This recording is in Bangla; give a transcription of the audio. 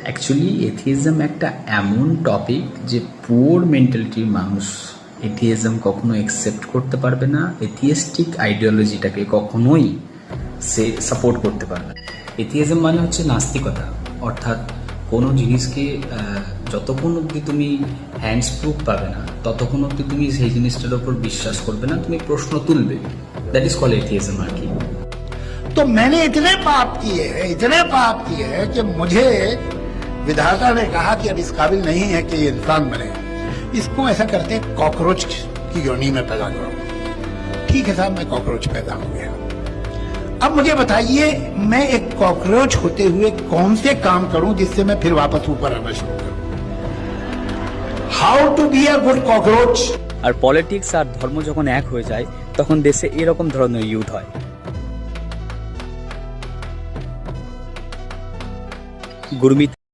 অ্যাকচুয়ালি এথিইজম একটা এমন টপিক যে পুওর মেন্টালিটির মানুষ এথিইজম কখনো অ্যাকসেপ্ট করতে পারবে না, এথিয়েস্টিক আইডিওলজিটাকে কখনোই সে সাপোর্ট করতে পারবে না। এথিইজম মানে হচ্ছে নাস্তিকতা, অর্থাৎ কোনো জিনিসকে যতক্ষণ অবধি তুমি হ্যান্ডস প্রুফ পাবে না ততক্ষণ অবধি তুমি সেই জিনিসটার ওপর বিশ্বাস করবে না, তুমি প্রশ্ন তুলবে। দ্যাট ইজ কল এথিইজম আর কি। तो मैंने इतने पाप किए हैं कि मुझे विधाता ने कहा कि अब इस काबिल नहीं है कि ये इंसान बने, इसको ऐसा करते कॉकरोच की योनि में पैदा करो। ठीक है साहब, मैं कॉकरोच पैदा हो गया। अब मुझे बताइए मैं एक कॉकरोच होते हुए कौन से काम करूं जिससे मैं फिर वापस ऊपर आना शुरू करूं? How to be a good cockroach. আর পলিটিক্স আর ধর্ম যখন এক হয়ে যায় তখন দেশে এরকম ধরনের ইউথ হয়। গুরমিত